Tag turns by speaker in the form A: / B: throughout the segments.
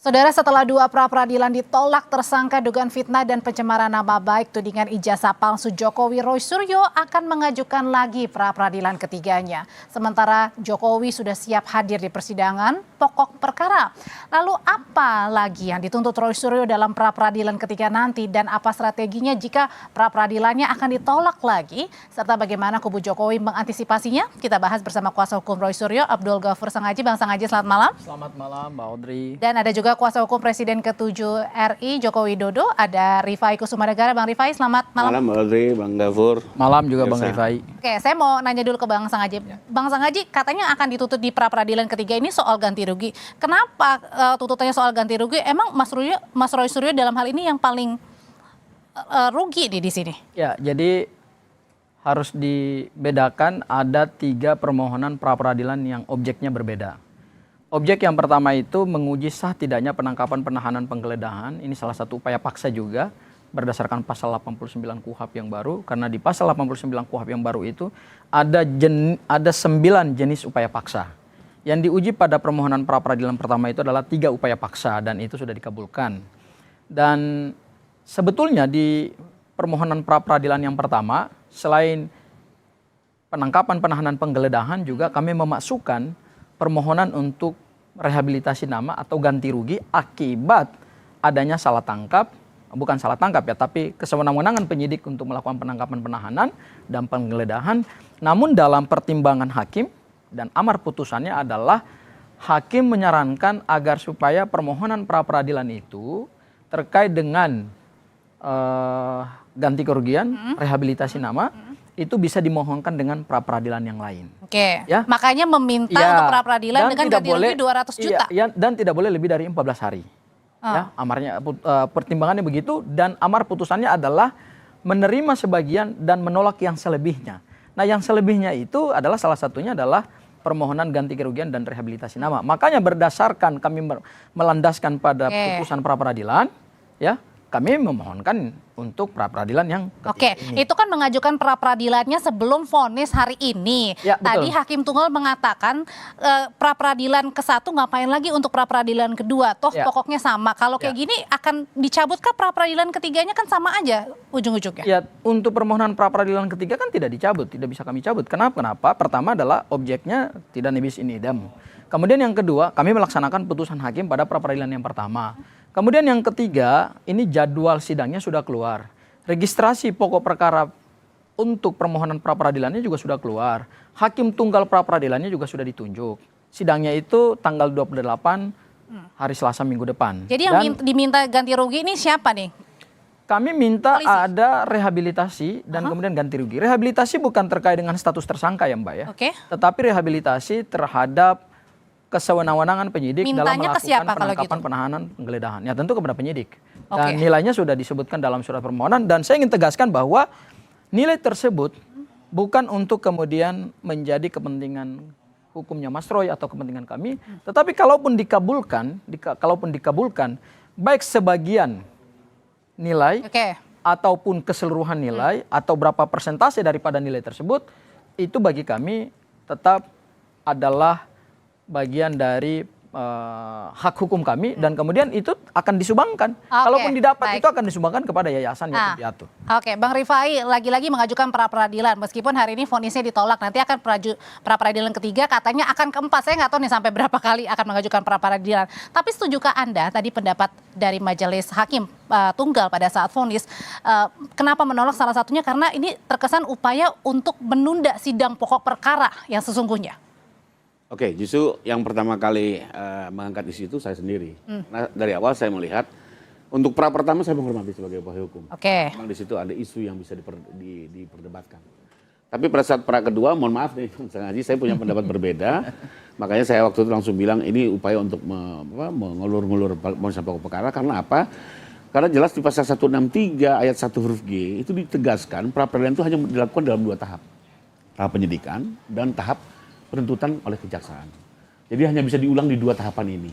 A: Saudara, setelah dua pra-peradilan ditolak, tersangka dugaan fitnah dan pencemaran nama baik tudingan ijazah palsu Jokowi, Roy Suryo akan mengajukan lagi pra-peradilan ketiganya. Sementara Jokowi sudah siap hadir di persidangan pokok perkara. Lalu apa lagi yang dituntut Roy Suryo dalam pra-peradilan ketiga nanti dan apa strateginya jika pra-peradilannya akan ditolak lagi? Serta bagaimana kubu Jokowi mengantisipasinya? Kita bahas bersama kuasa hukum Roy Suryo, Abdul Ghafur Sangaji. Bang Sangaji, selamat malam.
B: Selamat malam, Mbak Audrey.
A: Dan ada juga kuasa hukum Presiden ke-7 RI Joko Widodo, ada Rifai Kusumadegara. Bang Rifai, selamat malam.
C: Malam Mbak Audrey, Bang Ghafur.
B: Malam juga Bang Rifai.
A: Oke, saya mau nanya dulu ke Bang Sangaji. Bang Sangaji, katanya akan dituntut di pra-peradilan ketiga ini soal ganti rugi. Kenapa tuntutannya soal ganti rugi? Emang Mas Roy Suryo dalam hal ini yang paling rugi di sini?
B: Ya, jadi harus dibedakan ada 3 permohonan pra-peradilan yang objeknya berbeda. Objek yang pertama itu menguji sah tidaknya penangkapan, penahanan, penggeledahan. Ini salah satu upaya paksa juga berdasarkan pasal 89 KUHP yang baru. Karena di pasal 89 KUHP yang baru itu ada 9 jenis upaya paksa. Yang diuji pada permohonan pra-peradilan pertama itu adalah 3 upaya paksa dan itu sudah dikabulkan. Dan sebetulnya di permohonan pra-peradilan yang pertama, selain penangkapan, penahanan, penggeledahan juga kami memasukkan permohonan untuk rehabilitasi nama atau ganti rugi akibat adanya salah tangkap, bukan salah tangkap ya, tapi kesewenang-wenangan penyidik untuk melakukan penangkapan, penahanan, dan penggeledahan. Namun dalam pertimbangan hakim dan amar putusannya adalah hakim menyarankan agar supaya permohonan pra-peradilan itu terkait dengan ganti kerugian, rehabilitasi nama, itu bisa dimohonkan dengan pra-peradilan yang lain.
A: Oke,
B: ya?
A: Makanya meminta untuk pra-peradilan dengan ganti rugi 200 juta.
B: Iya, dan tidak boleh lebih dari 14 hari. Ya, amarnya, pertimbangannya begitu dan amar putusannya adalah menerima sebagian dan menolak yang selebihnya. Nah, yang selebihnya itu adalah salah satunya adalah permohonan ganti kerugian dan rehabilitasi nama. Makanya berdasarkan kami melandaskan pada putusan pra-peradilan, ya, kami memohonkan untuk pra-peradilan yang ketiga ini.
A: Itu kan mengajukan pra-peradilannya sebelum vonis hari ini.
B: Ya,
A: tadi Hakim Tunggal mengatakan pra-peradilan ke-1 ngapain lagi untuk pra-peradilan kedua, toh pokoknya sama. Kalau kayak gini akan dicabutkah pra-peradilan ketiganya, kan sama aja ujung-ujungnya?
B: Ya, untuk permohonan pra-peradilan ketiga kan tidak dicabut, tidak bisa kami cabut. Kenapa? Pertama adalah objeknya tidak nebis in idem. Kemudian yang kedua, kami melaksanakan putusan hakim pada pra-peradilan yang pertama. Kemudian yang ketiga, ini jadwal sidangnya sudah keluar. Registrasi pokok perkara untuk permohonan pra-peradilannya juga sudah keluar. Hakim tunggal pra-peradilannya juga sudah ditunjuk. Sidangnya itu tanggal 28 hari Selasa minggu depan.
A: Jadi yang diminta ganti rugi ini siapa nih?
B: Kami minta
A: Polisi.
B: ada rehabilitasi dan kemudian ganti rugi. Rehabilitasi bukan terkait dengan status tersangka ya Mbak ya. Tetapi rehabilitasi terhadap kesewenang-wenangan penyidik dalam melakukan penangkapan, penahanan, penggeledahan. Ya tentu kepada penyidik. Dan nilainya sudah disebutkan dalam surat permohonan. Dan saya ingin tegaskan bahwa nilai tersebut bukan untuk kemudian menjadi kepentingan hukumnya Mas Roy atau kepentingan kami. Tetapi kalaupun dikabulkan, baik sebagian nilai ataupun keseluruhan nilai atau berapa persentase daripada nilai tersebut, itu bagi kami tetap adalah bagian dari hak hukum kami dan kemudian itu akan disumbangkan. Kalaupun didapat itu akan disumbangkan kepada yayasan yatim piatu.
A: Bang Rifai lagi-lagi mengajukan pra-peradilan meskipun hari ini vonisnya ditolak, nanti akan pra-peradilan ketiga, katanya akan keempat. Saya nggak tahu nih sampai berapa kali akan mengajukan pra-peradilan. Tapi setujukah Anda tadi pendapat dari majelis hakim tunggal pada saat vonis, kenapa menolak? Salah satunya karena ini terkesan upaya untuk menunda sidang pokok perkara yang sesungguhnya.
C: Oke, justru yang pertama kali mengangkat isu itu saya sendiri. Nah, dari awal saya melihat untuk pra pertama saya menghormati sebagai upaya hukum. Memang di situ ada isu yang bisa diperdebatkan. Tapi pada saat pra kedua, mohon maaf nih, saya punya pendapat berbeda. Makanya saya waktu itu langsung bilang ini upaya untuk mengulur-ngulur pokok perkara. Karena apa? Karena jelas di pasal 163 ayat 1 huruf G itu ditegaskan pra peradilan itu hanya dilakukan dalam 2 tahap. Tahap penyidikan dan tahap penuntutan oleh kejaksaan. Jadi hanya bisa diulang di 2 tahapan ini.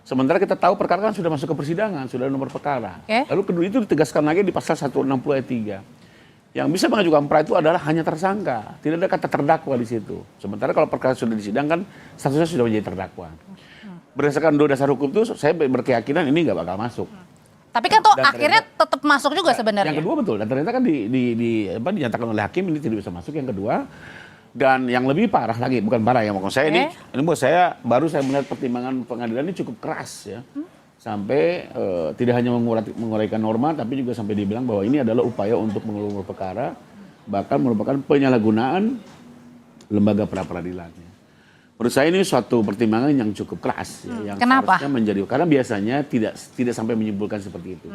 C: Sementara kita tahu perkara kan sudah masuk ke persidangan, sudah ada nomor perkara. Lalu kedua itu ditegaskan lagi di pasal 160 ayat 3. Yang bisa mengajukan pra itu adalah hanya tersangka, tidak ada kata terdakwa di situ. Sementara kalau perkara sudah disidangkan, statusnya sudah menjadi terdakwa. berdasarkan 2 dasar hukum itu saya berkeyakinan ini nggak bakal masuk.
A: Tapi kan toh akhirnya tetap masuk juga sebenarnya.
C: Yang kedua betul, dan ternyata kan dinyatakan oleh hakim ini tidak bisa masuk. Yang kedua, dan yang lebih parah lagi, bukan parah ya, maksud saya ini buat saya baru saya melihat pertimbangan pengadilan ini cukup keras ya. Sampai tidak hanya menguraikan norma, tapi juga sampai dibilang bahwa ini adalah upaya untuk mengulur perkara, bahkan merupakan penyalahgunaan lembaga pra-peradilan. Menurut saya ini suatu pertimbangan yang cukup keras ya, yang
A: Kenapa?
C: seharusnya menjadi, karena biasanya tidak sampai menyimpulkan seperti itu.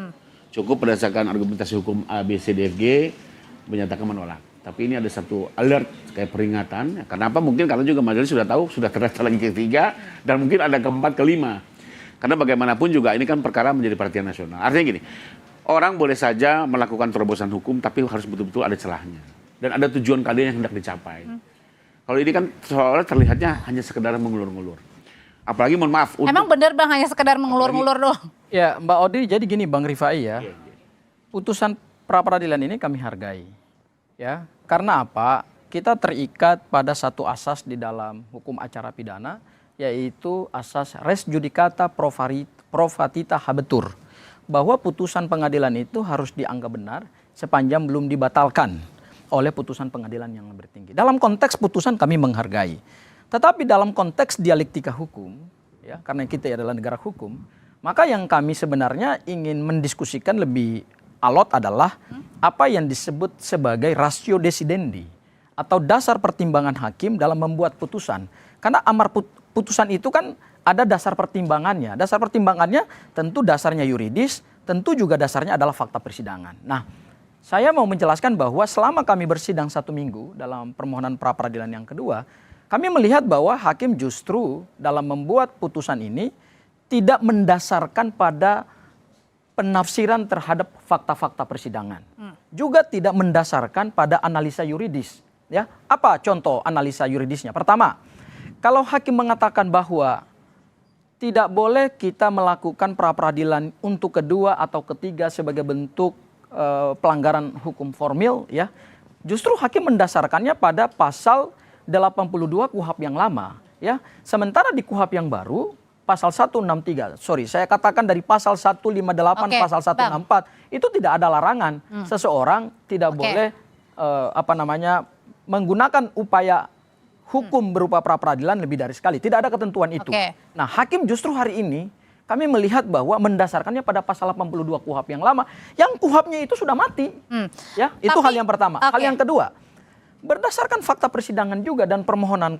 C: Cukup berdasarkan argumentasi hukum A, B, C, D, F, G menyatakan menolak. Tapi ini ada satu alert kayak peringatan. Kenapa? Mungkin karena juga majelis sudah tahu sudah terdaftar lagi ketiga dan mungkin ada keempat, kelima. Karena bagaimanapun juga ini kan perkara menjadi perhatian nasional. Artinya gini, orang boleh saja melakukan terobosan hukum tapi harus betul-betul ada celahnya dan ada tujuan keadilan yang hendak dicapai. Kalau ini kan seolah-olah terlihatnya hanya sekedar mengulur-ngulur. Apalagi mohon maaf.
A: Emang benar Bang hanya sekedar mengulur-ngulur doang?
B: Ya Mbak Odi, jadi gini Bang Rifai ya, putusan pra-peradilan ini kami hargai. Ya, karena apa? Kita terikat pada satu asas di dalam hukum acara pidana, yaitu asas res judicata pro fatita habetur. Bahwa putusan pengadilan itu harus dianggap benar sepanjang belum dibatalkan oleh putusan pengadilan yang lebih tinggi. Dalam konteks putusan kami menghargai. Tetapi dalam konteks dialektika hukum, ya, karena kita adalah negara hukum, maka yang kami sebenarnya ingin mendiskusikan lebih alot adalah apa yang disebut sebagai ratio decidendi atau dasar pertimbangan hakim dalam membuat putusan. Karena amar putusan itu kan ada dasar pertimbangannya. Dasar pertimbangannya tentu dasarnya yuridis, tentu juga dasarnya adalah fakta persidangan. Nah, saya mau menjelaskan bahwa selama kami bersidang 1 minggu dalam permohonan pra-peradilan yang kedua, kami melihat bahwa hakim justru dalam membuat putusan ini tidak mendasarkan pada penafsiran terhadap fakta-fakta persidangan. Juga tidak mendasarkan pada analisa yuridis. Ya, apa contoh analisa yuridisnya? Pertama, kalau hakim mengatakan bahwa tidak boleh kita melakukan pra-peradilan untuk kedua atau ketiga sebagai bentuk pelanggaran hukum formil, ya, justru hakim mendasarkannya pada pasal 82 KUHP yang lama, ya. Sementara di KUHP yang baru pasal 163, saya katakan dari pasal 158, pasal 164 itu tidak ada larangan seseorang tidak boleh menggunakan upaya hukum berupa pra-peradilan lebih dari sekali. Tidak ada ketentuan itu. Nah, hakim justru hari ini kami melihat bahwa mendasarkannya pada pasal 82 KUHP yang lama, yang KUHP-nya itu sudah mati. Ya, itu hal yang pertama. Hal yang kedua, berdasarkan fakta persidangan juga dan permohonan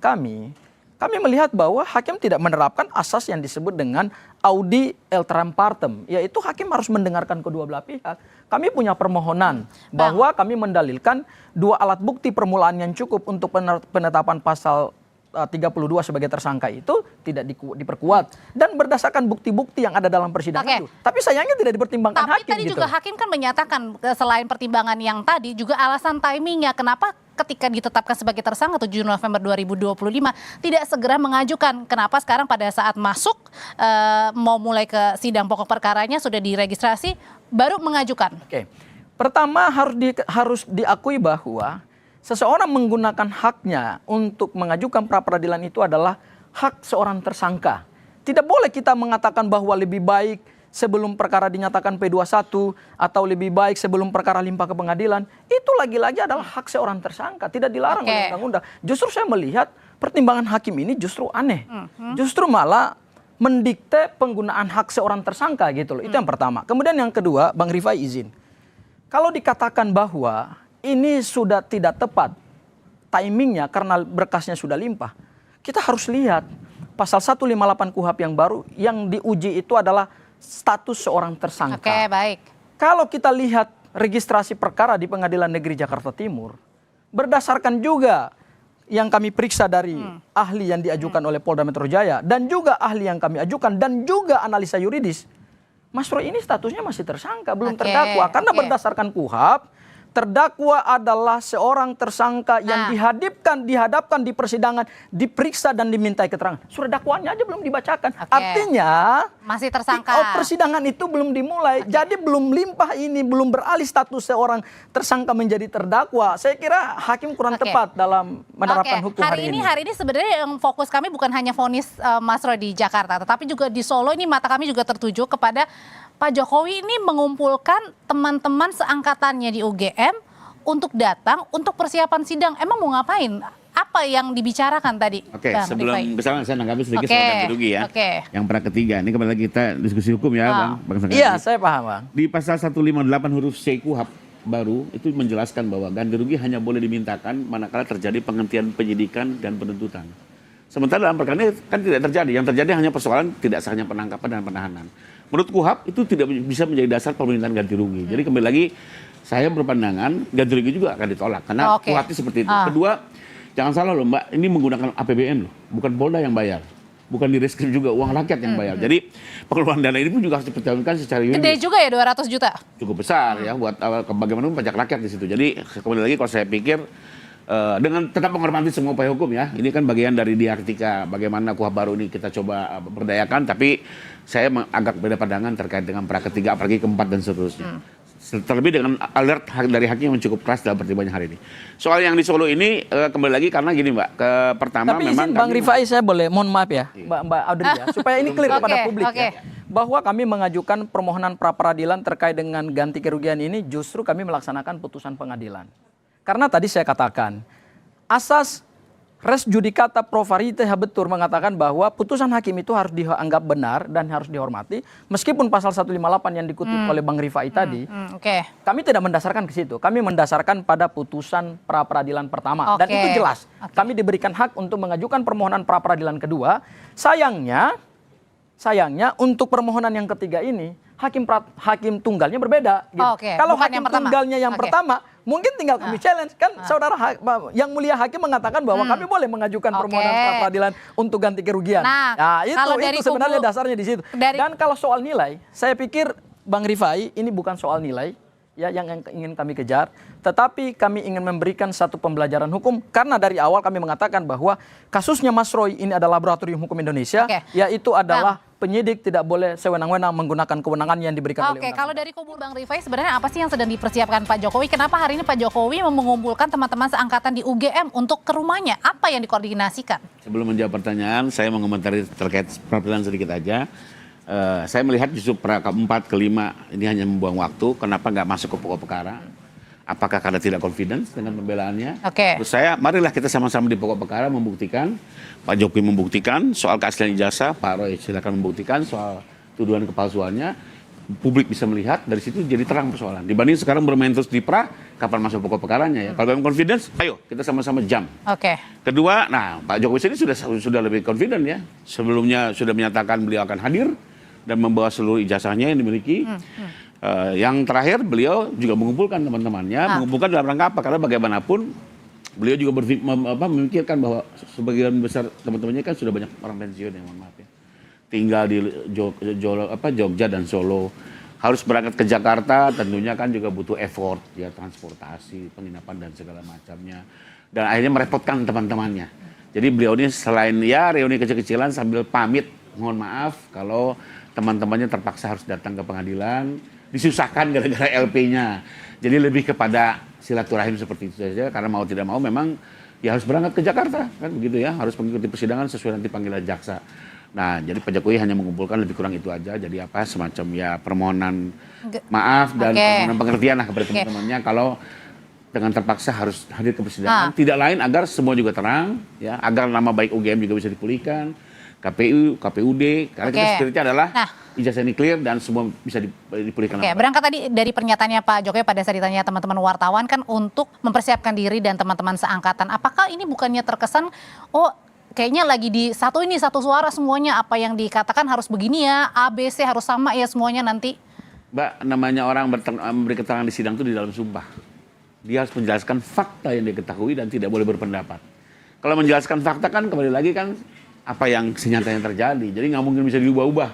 B: kami melihat bahwa hakim tidak menerapkan asas yang disebut dengan audi alteram partem, yaitu hakim harus mendengarkan kedua belah pihak. Kami punya permohonan bahwa kami mendalilkan 2 alat bukti permulaan yang cukup untuk penetapan pasal 32 sebagai tersangka itu tidak diperkuat dan berdasarkan bukti-bukti yang ada dalam persidangan itu. Tapi sayangnya tidak dipertimbangkan hakim.
A: Tapi tadi juga hakim kan menyatakan selain pertimbangan yang tadi juga alasan timingnya kenapa ketika ditetapkan sebagai tersangka 7 November 2025 tidak segera mengajukan. Kenapa sekarang pada saat masuk mau mulai ke sidang pokok perkaranya sudah diregistrasi baru mengajukan.
B: Pertama harus diakui bahwa seseorang menggunakan haknya untuk mengajukan pra-peradilan itu adalah hak seorang tersangka. Tidak boleh kita mengatakan bahwa lebih baik sebelum perkara dinyatakan P21 atau lebih baik sebelum perkara limpah ke pengadilan. Itu lagi-lagi adalah hak seorang tersangka, tidak dilarang oleh undang-undang. Justru saya melihat pertimbangan hakim ini justru aneh. Justru malah mendikte penggunaan hak seorang tersangka gitu loh. Itu yang pertama. Kemudian yang kedua, Bang Rifai izin. Kalau dikatakan bahwa ini sudah tidak tepat timingnya karena berkasnya sudah limpah, kita harus lihat pasal 158 KUHP yang baru yang diuji itu adalah status seorang tersangka.
A: Baik.
B: Kalau kita lihat registrasi perkara di Pengadilan Negeri Jakarta Timur, berdasarkan juga yang kami periksa dari ahli yang diajukan oleh Polda Metro Jaya dan juga ahli yang kami ajukan dan juga analisa yuridis, Mas Roy ini statusnya masih tersangka, belum terdakwa karena berdasarkan KUHP terdakwa adalah seorang tersangka yang dihadapkan di persidangan, diperiksa dan dimintai keterangan. Surat dakwaannya aja belum dibacakan. Artinya
A: masih tersangka.
B: Persidangan itu belum dimulai. Jadi belum limpah ini, belum beralih status seorang tersangka menjadi terdakwa. Saya kira hakim kurang tepat dalam menerapkan hukum hari ini.
A: Hari ini sebenarnya yang fokus kami bukan hanya vonis Mas Roy di Jakarta, tetapi juga di Solo ini mata kami juga tertuju kepada Pak Jokowi ini mengumpulkan teman-teman seangkatannya di UGM untuk datang untuk persiapan sidang. Emang mau ngapain? Apa yang dibicarakan tadi?
C: Oke,
A: Bang
C: sebelum
A: Rifai?
C: misalnya saya nanggapi sedikit soal ganti rugi ya. Yang para ketiga, ini kembali lagi kita diskusi hukum ya, Bang Sanggati.
B: Iya, saya paham, Bang.
C: Di pasal 158 huruf C KUHP baru itu menjelaskan bahwa ganti rugi hanya boleh dimintakan manakala terjadi penghentian penyidikan dan penuntutan. Sementara dalam perkara ini kan tidak terjadi. Yang terjadi hanya persoalan tidak sahnya penangkapan dan penahanan. Menurut KUHP itu tidak bisa menjadi dasar permintaan ganti rugi. Jadi kembali lagi saya berpandangan ganti rugi juga akan ditolak karena KUHP seperti itu. Kedua, jangan salah loh Mbak, ini menggunakan APBN loh, bukan Polda yang bayar. Bukan di reskrim juga, uang rakyat yang bayar. Jadi pengeluaran dana ini pun juga harus dipertimbangkan secara yuridis.
A: Gede juga ya 200 juta?
C: Cukup besar ya buat bagaimanapun pajak rakyat di situ. Jadi kembali lagi kalau saya pikir dengan tetap menghormati semua upaya hukum ya. Ini kan bagian dari dialektika bagaimana KUHP baru ini kita coba berdayakan. Tapi saya agak beda pandangan terkait dengan pra ketiga, apalagi keempat dan seterusnya. Terlebih dengan alert dari hakim yang cukup keras dalam pertimbangan hari ini. Soal yang di Solo ini kembali lagi karena gini Mbak, pertama
B: tapi
C: memang
B: Bang Rifai saya boleh mohon maaf ya Mbak Audrey ya, supaya ini clear kepada publik ya. Bahwa kami mengajukan permohonan pra peradilan terkait dengan ganti kerugian ini justru kami melaksanakan putusan pengadilan. Karena tadi saya katakan asas res judicata pro varietas habetur mengatakan bahwa putusan hakim itu harus dianggap benar dan harus dihormati meskipun pasal 158 yang dikutip oleh Bang Rifai tadi. Kami tidak mendasarkan ke situ. Kami mendasarkan pada putusan pra peradilan pertama dan itu jelas. Kami diberikan hak untuk mengajukan permohonan pra peradilan kedua. Sayangnya untuk permohonan yang ketiga ini hakim tunggalnya berbeda gitu. Kalau hakim tunggalnya yang pertama mungkin tinggal kami challenge kan saudara yang mulia hakim mengatakan bahwa kami boleh mengajukan permohonan pra peradilan untuk ganti kerugian. Nah, itu sebenarnya dasarnya di situ. Dan kalau soal nilai, saya pikir Bang Rifai ini bukan soal nilai ya yang ingin kami kejar, tetapi kami ingin memberikan satu pembelajaran hukum karena dari awal kami mengatakan bahwa kasusnya Mas Roy ini adalah laboratorium hukum Indonesia, yaitu adalah penyidik tidak boleh sewenang-wenang menggunakan kewenangan yang diberikan oleh undang-undang.
A: Kalau dari kubu Bang Rifai sebenarnya apa sih yang sedang dipersiapkan Pak Jokowi? Kenapa hari ini Pak Jokowi mengumpulkan teman-teman seangkatan di UGM untuk ke rumahnya? Apa yang dikoordinasikan? Sebelum menjawab pertanyaan, saya mengomentari terkait peradilan sedikit aja. Saya melihat justru pra keempat, kelima ini hanya membuang waktu. Kenapa nggak masuk ke pokok perkara? Apakah karena tidak confidence dengan pembelaannya? Terus saya, marilah kita sama-sama di pokok perkara membuktikan. Pak Jokowi membuktikan soal keaslian ijazah, Pak Roy silakan membuktikan soal tuduhan kepalsuannya. Publik bisa melihat dari situ jadi terang persoalan. Dibanding sekarang bermain terus di pra, kapan masuk pokok perkaranya ya? Kalau dalam confidence, ayo kita sama-sama jam. Kedua, nah Pak Jokowi sendiri sudah lebih confident ya. Sebelumnya sudah menyatakan beliau akan hadir dan membawa seluruh ijazahnya yang dimiliki. Yang terakhir beliau juga mengumpulkan teman-temannya, mengumpulkan dalam rangka apa? Karena bagaimanapun beliau juga memikirkan bahwa sebagian besar teman-temannya kan sudah banyak orang pensiun ya, mohon maaf ya. Tinggal di Jogja dan Solo, harus berangkat ke Jakarta, tentunya kan juga butuh effort ya, transportasi, penginapan dan segala macamnya. Dan akhirnya merepotkan teman-temannya. Jadi beliau ini selain ya reuni kecil-kecilan sambil pamit, mohon maaf kalau teman-temannya terpaksa harus datang ke pengadilan, disusahkan gara-gara LP-nya. Jadi lebih kepada silaturahim seperti itu saja, karena mau tidak mau memang ya harus berangkat ke Jakarta, kan begitu ya, harus mengikuti persidangan sesuai nanti panggilan jaksa. Nah, jadi Pak Jokowi hanya mengumpulkan lebih kurang itu aja, jadi apa, semacam ya permohonan maaf dan permohonan pengertian lah kepada teman-temannya kalau dengan terpaksa harus hadir ke persidangan. Tidak lain agar semua juga terang, ya, agar nama baik UGM juga bisa dipulihkan, KPU, KPUD, karena kita spiritnya adalah ijazah ini clear dan semua bisa dipulihkan. Berangkat tadi dari pernyataannya Pak Jokowi pada saat ditanya teman-teman wartawan kan untuk mempersiapkan diri dan teman-teman seangkatan. Apakah ini bukannya terkesan, oh kayaknya lagi di satu suara semuanya, apa yang dikatakan harus begini ya, A, B, C harus sama ya semuanya nanti? Mbak, namanya orang memberi keterangan di sidang itu di dalam sumpah. Dia harus menjelaskan fakta yang diketahui dan tidak boleh berpendapat. Kalau menjelaskan fakta kan kembali lagi kan apa yang senyatanya terjadi. Jadi nggak mungkin bisa diubah-ubah.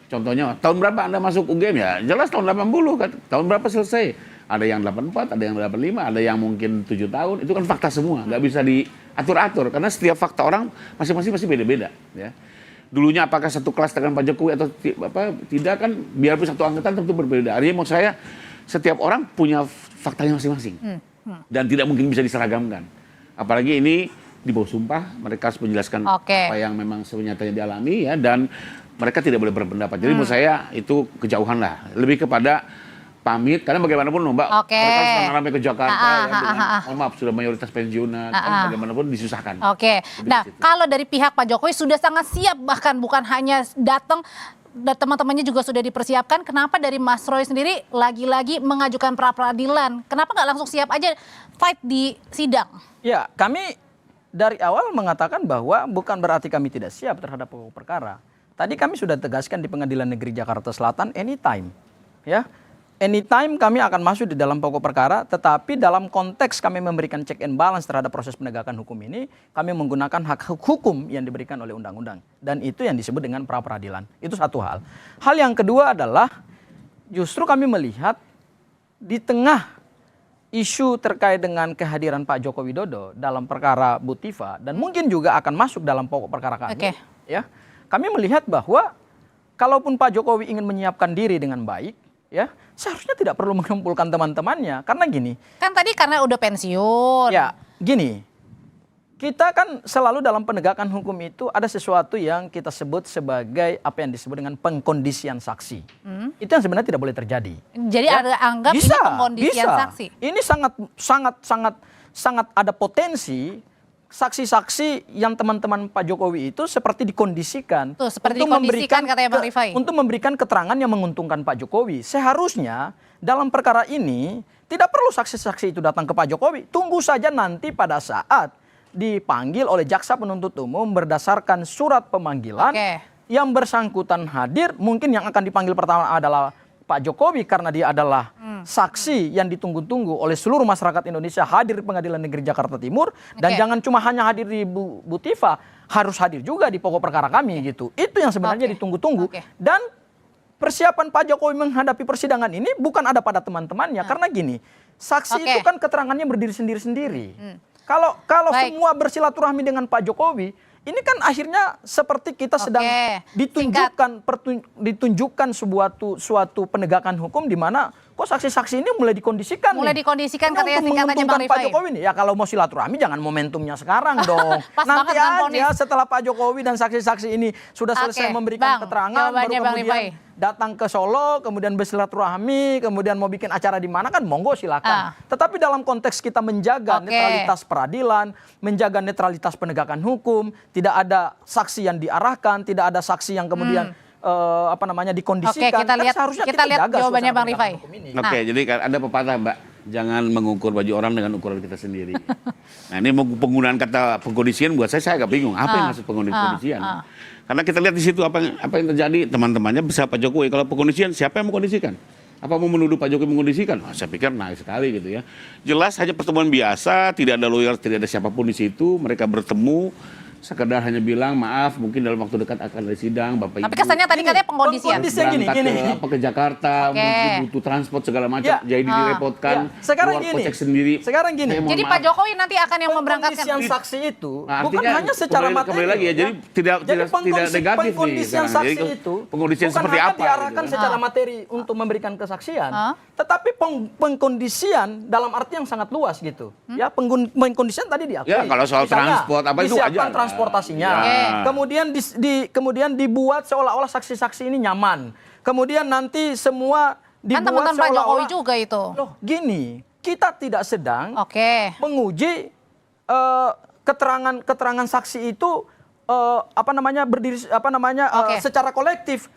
A: Contohnya, tahun berapa Anda masuk UGM ya? Jelas tahun 80 kan. Tahun berapa selesai?
C: Ada yang 84, ada yang 85, ada yang mungkin 7 tahun. Itu kan fakta semua, nggak bisa diatur-atur. Karena setiap fakta orang masing-masing pasti beda-beda. Ya. Dulunya apakah satu kelas dengan Pak Jokowi atau tidak kan, biarpun satu angkatan tentu berbeda. Artinya menurut saya setiap orang punya faktanya masing-masing. Dan tidak mungkin bisa diseragamkan. Apalagi ini di bawah sumpah, mereka harus menjelaskan apa yang memang sebenarnya dialami ya, dan mereka tidak boleh berpendapat. Jadi menurut saya itu kejauhan lah. Lebih kepada pamit, karena bagaimanapun Mbak, mereka harus ramai ke Jakarta ya, dengan, mohon maaf, sudah mayoritas pensiunan, kan bagaimanapun disusahkan.
A: Nah, kalau dari pihak Pak Jokowi sudah sangat siap, bahkan bukan hanya datang, teman-temannya juga sudah dipersiapkan. Kenapa dari Mas Roy sendiri lagi-lagi mengajukan pra-peradilan? Kenapa nggak langsung siap aja fight di sidang?
B: Ya, kami dari awal mengatakan bahwa bukan berarti kami tidak siap terhadap pokok perkara. Tadi kami sudah tegaskan di Pengadilan Negeri Jakarta Selatan, anytime. Ya, anytime kami akan masuk di dalam pokok perkara, tetapi dalam konteks kami memberikan check and balance terhadap proses penegakan hukum ini, kami menggunakan hak hukum yang diberikan oleh undang-undang. Dan itu yang disebut dengan pra-peradilan. Itu satu hal. Hal yang kedua adalah justru kami melihat di tengah isu terkait dengan kehadiran Pak Joko Widodo dalam perkara Bu Tifa, dan mungkin juga akan masuk dalam pokok perkara kami, ya, kami melihat bahwa kalaupun Pak Jokowi ingin menyiapkan diri dengan baik, ya, seharusnya tidak perlu mengumpulkan teman-temannya. Karena gini.
A: Kan tadi karena udah pensiun.
B: Ya, gini. Kita kan selalu dalam penegakan hukum itu ada sesuatu yang kita sebut sebagai apa yang disebut dengan pengkondisian saksi. Itu yang sebenarnya tidak boleh terjadi.
A: Jadi ada anggap ini pengkondisian saksi.
B: Ini sangat ada potensi saksi-saksi yang teman-teman Pak Jokowi itu seperti dikondisikan.
A: Tuh, seperti dikondisikan katanya Bang Rifai.
B: Untuk memberikan keterangan yang menguntungkan Pak Jokowi. Seharusnya dalam perkara ini tidak perlu saksi-saksi itu datang ke Pak Jokowi. Tunggu saja nanti pada saat dipanggil oleh jaksa penuntut umum berdasarkan surat pemanggilan, yang bersangkutan hadir, mungkin yang akan dipanggil pertama adalah Pak Jokowi karena dia adalah saksi yang ditunggu-tunggu oleh seluruh masyarakat Indonesia, hadir di Pengadilan Negeri Jakarta Timur, dan jangan cuma hanya hadir di Bu Tifa, harus hadir juga di pokok perkara kami gitu. Itu yang sebenarnya ditunggu-tunggu. Dan persiapan Pak Jokowi menghadapi persidangan ini bukan ada pada teman-temannya, karena gini, saksi itu kan keterangannya berdiri sendiri-sendiri. Kalau semua bersilaturahmi dengan Pak Jokowi, ini kan akhirnya seperti kita sedang ditunjukkan suatu penegakan hukum di mana kok saksi-saksi ini mulai dikondisikan.
A: Mulai dikondisikan katanya singkatannya Bang Rifai.
B: Pak Jokowi nih. Ya kalau mau silaturahmi jangan momentumnya sekarang dong. Nanti aja setelah Pak Jokowi dan saksi-saksi ini sudah selesai memberikan keterangan, baru kemudian datang ke Solo, kemudian bersilaturahmi, kemudian mau bikin acara di mana kan monggo silakan. Tetapi dalam konteks kita menjaga netralitas peradilan, menjaga netralitas penegakan hukum, tidak ada saksi yang diarahkan, tidak ada saksi yang kemudian dikondisikan.
A: Kita lihat jawabannya Bang Rifai.
C: Jadi ada pepatah Mbak, jangan mengukur baju orang dengan ukuran kita sendiri. Nah ini penggunaan kata pengkondisian buat saya agak bingung. Apa yang maksud pengkondisian? Karena kita lihat di situ apa yang terjadi, teman-temannya bersama Pak Jokowi. Kalau pengkondisian, siapa yang mengkondisikan? Apa mau menuduh Pak Jokowi mengkondisikan? Saya pikir naik sekali gitu ya. Jelas hanya pertemuan biasa, tidak ada lawyer, tidak ada siapapun di situ. Mereka bertemu, sekedar hanya bilang maaf, mungkin dalam waktu dekat akan ada sidang, Bapak Ibu.
A: Tapi kesannya tadi katanya pengkondisian.
C: Berangkat ke Jakarta, butuh transport segala macam, jadi direpotkan.
B: Sekarang gini. Jadi
A: Pak Jokowi nanti akan yang memberangkatkan.
B: Pengkondisian saksi itu bukan hanya secara materi.
C: Kembali lagi ya, jadi tidak negatif nih.
B: Pengkondisian saksi itu
C: pengkondisian seperti apa?
B: Bukan hanya diarahkan secara materi untuk memberikan kesaksian, tetapi pengkondisian dalam arti yang sangat luas gitu. Ya, pengkondisian tadi diakui.
C: Ya, kalau soal transport apa itu aja.
B: Transportasinya, kemudian dibuat seolah-olah saksi-saksi ini nyaman, kemudian nanti semua dibuat
A: seolah-olah Pak Jokowi juga itu.
B: Loh, gini, kita tidak sedang menguji keterangan saksi itu secara kolektif.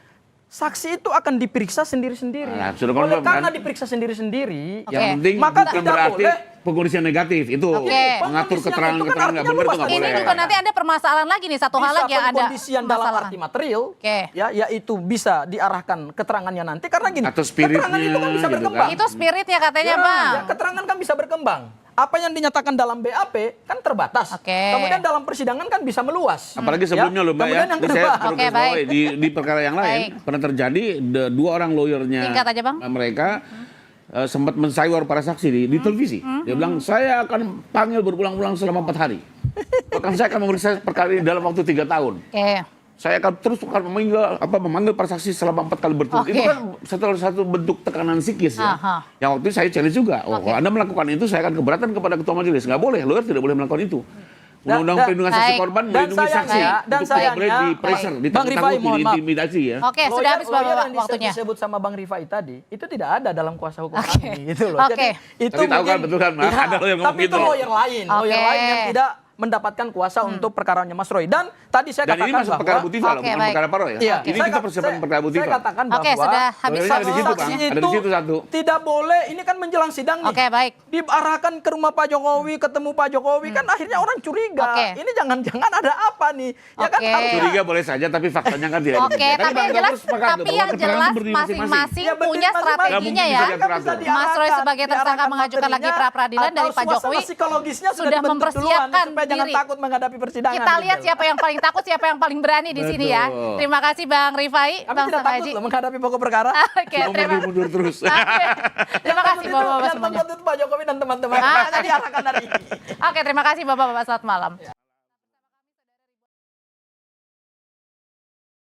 B: Saksi itu akan diperiksa sendiri-sendiri. Oleh karena diperiksa sendiri-sendiri,
C: yang penting maka tidak berarti pengkondisian negatif itu mengatur keterangan-keterangan nggak benar itu nggak boleh.
A: Ini juga nanti ada permasalahan lagi nih, satu hal lagi yang ada
B: pengkondisian dalam arti material, ya, yaitu bisa diarahkan keterangannya nanti karena gini,
C: atau spiritnya,
B: keterangan itu kan bisa berkembang.
A: Itu spiritnya katanya Bang.
B: Ya, keterangan kan bisa berkembang. Apa yang dinyatakan dalam BAP kan terbatas. Kemudian dalam persidangan kan bisa meluas.
C: Apalagi sebelumnya loh Mbak ya.
B: Kemudian yang kedua,
C: di perkara yang lain pernah terjadi dua orang lawyernya
A: mereka
C: sempat mensayur para saksi di televisi. Dia bilang, saya akan panggil berulang-ulang selama 4 hari. Bahkan saya akan memeriksa perkara ini dalam waktu 3 tahun. Saya akan terus memanggil para saksi selama 4 kali berturut. Itu kan satu bentuk tekanan psikis ya. Yang waktu itu saya challenge juga. Kalau Anda melakukan itu, saya akan keberatan kepada ketua majelis. Nggak boleh, lawyer tidak boleh melakukan itu. Undang-undang perlindungan saksi korban melindungi saksi.
D: Dan
C: tidak boleh di pressure, ditakut-takuti, diintimidasi ya.
A: Oke, sudah habis Bapak waktunya.
D: Disebut sama Bang Rifai tadi, itu tidak ada dalam kuasa hukum kami gitu loh.
A: Jadi
D: itu
C: tapi tahu kan, betul kan, Mas? Ada lawyer ngomong
D: tapi
C: gitu
D: itu
C: loh.
D: lawyer lain yang tidak mendapatkan kuasa untuk perkaranya Mas Roy. Dan tadi saya
C: Dan
D: katakan
C: ini masuk perkara Bu Tiva loh, bukan perkara Paro ya.
D: Iya.
C: Ini kita persiapan perkara Bu Tiva.
D: Saya katakan bahwa
A: sudah habis
C: ada di situ, Bang.
D: saksi
C: Ada di situ satu.
D: tidak boleh, ini kan menjelang sidang nih.
A: Oke, baik.
D: Diarahkan ke rumah Pak Jokowi, ketemu Pak Jokowi, kan akhirnya orang curiga. Ini jangan-jangan ada apa nih? Ya kan harusnya.
C: Curiga boleh saja, tapi faktanya kan tidak
A: Oke, tapi yang jelas masing-masing punya strateginya ya. Mas Roy sebagai tersangka mengajukan lagi pra peradilan dari Pak Jokowi sudah mempersiapkan
D: jangan
A: diri.
D: takut menghadapi persidangan.
A: Kita lihat siapa yang paling takut, siapa yang paling berani di sini ya. Terima kasih Bang Rifai,
D: Kami
A: Bang
D: tidak takut
A: Samaji.
D: loh menghadapi pokok perkara.
A: Oke,
C: mundur terus.
A: Terima kasih Bapak-bapak semuanya.
D: Pak Jokowi dan teman-teman. Diarahkan hari ini.
A: Oke, terima kasih Bapak-bapak, selamat malam.